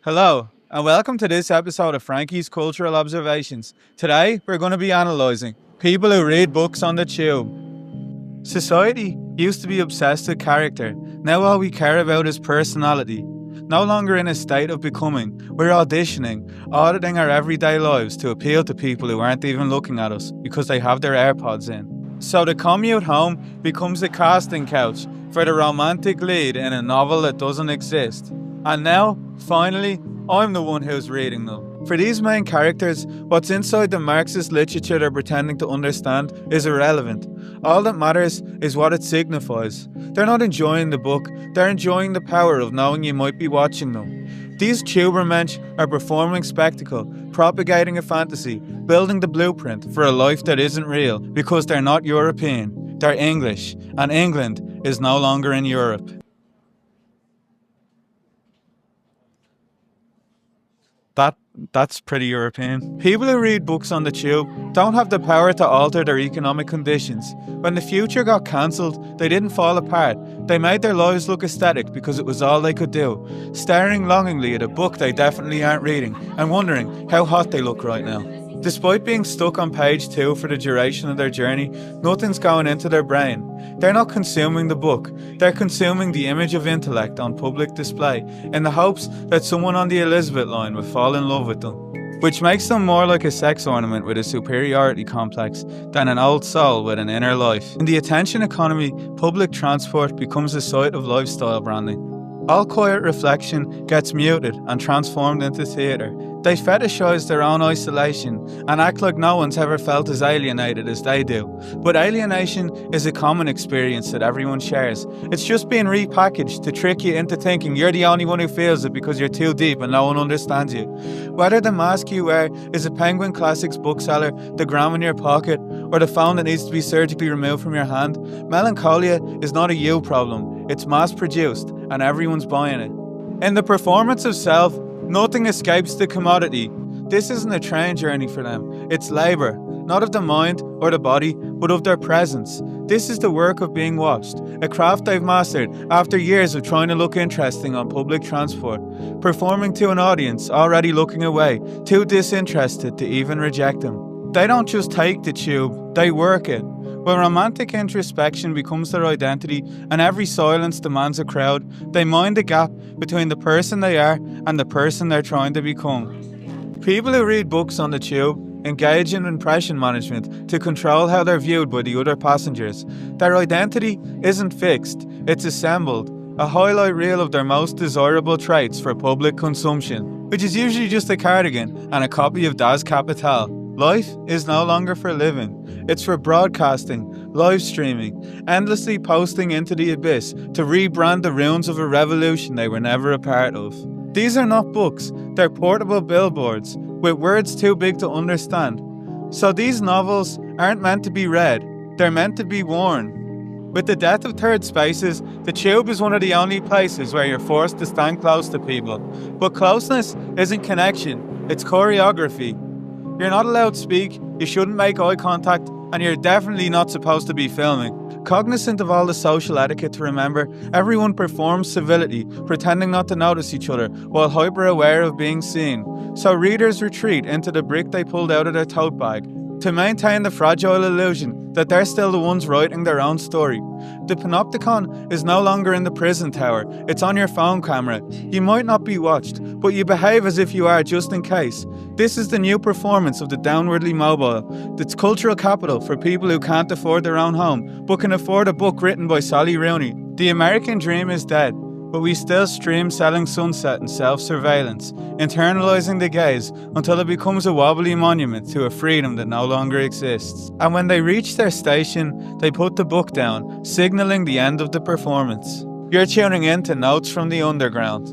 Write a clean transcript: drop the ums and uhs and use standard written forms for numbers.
Hello, and welcome to this episode of Frankie's Cultural Observations. Today, we're going to be analysing people who read books on the tube. Society used to be obsessed with character. Now all we care about is personality. No longer in a state of becoming, we're auditioning, auditing our everyday lives to appeal to people who aren't even looking at us because they have their AirPods in. So the commute home becomes a casting couch for the romantic lead in a novel that doesn't exist. And now, finally, I'm the one who's reading them. For these main characters, what's inside the Marxist literature they're pretending to understand is irrelevant. All that matters is what it signifies. They're not enjoying the book, they're enjoying the power of knowing you might be watching them. These tubermensch are performing spectacle, propagating a fantasy, building the blueprint for a life that isn't real because they're not European, they're English, and England is no longer in Europe. That's pretty European. People who read books on the tube don't have the power to alter their economic conditions. When the future got cancelled, they didn't fall apart. They made their lives look aesthetic because it was all they could do, staring longingly at a book they definitely aren't reading and wondering how hot they look right now. Despite being stuck on page 2 for the duration of their journey, nothing's going into their brain. They're not consuming the book, they're consuming the image of intellect on public display in the hopes that someone on the Elizabeth line will fall in love with them. Which makes them more like a sex ornament with a superiority complex than an old soul with an inner life. In the attention economy, public transport becomes a site of lifestyle branding. All quiet reflection gets muted and transformed into theatre. They fetishise their own isolation and act like no one's ever felt as alienated as they do. But alienation is a common experience that everyone shares. It's just being repackaged to trick you into thinking you're the only one who feels it because you're too deep and no one understands you. Whether the mask you wear is a Penguin Classics bookseller, the gram in your pocket, or the phone that needs to be surgically removed from your hand, melancholia is not a you problem. It's mass-produced and everyone's buying it. In the performance of self, nothing escapes the commodity. This isn't a train journey for them. It's labour, not of the mind or the body, but of their presence. This is the work of being watched, a craft they've mastered after years of trying to look interesting on public transport, performing to an audience already looking away, too disinterested to even reject them. They don't just take the tube, they work it. When romantic introspection becomes their identity and every silence demands a crowd, they mind the gap between the person they are and the person they're trying to become. People who read books on the tube engage in impression management to control how they're viewed by the other passengers. Their identity isn't fixed, it's assembled, a highlight reel of their most desirable traits for public consumption, which is usually just a cardigan and a copy of Das Kapital. Life is no longer for living. It's for broadcasting, live streaming, endlessly posting into the abyss to rebrand the ruins of a revolution they were never a part of. These are not books, they're portable billboards with words too big to understand. So these novels aren't meant to be read, they're meant to be worn. With the death of third spaces, the tube is one of the only places where you're forced to stand close to people. But closeness isn't connection, it's choreography. You're not allowed to speak, you shouldn't make eye contact, and you're definitely not supposed to be filming. Cognizant of all the social etiquette to remember, everyone performs civility, pretending not to notice each other, while hyper-aware of being seen. So readers retreat into the brick they pulled out of their tote bag, to maintain the fragile illusion that they're still the ones writing their own story. The panopticon is no longer in the prison tower, it's on your phone camera. You might not be watched, but you behave as if you are just in case. This is the new performance of the downwardly mobile. It's cultural capital for people who can't afford their own home, but can afford a book written by Sally Rooney. The American dream is dead, but we still stream Selling Sunset and self-surveillance, internalising the gaze until it becomes a wobbly monument to a freedom that no longer exists. And when they reach their station, they put the book down, signalling the end of the performance. You're tuning in to Notes from the Underground.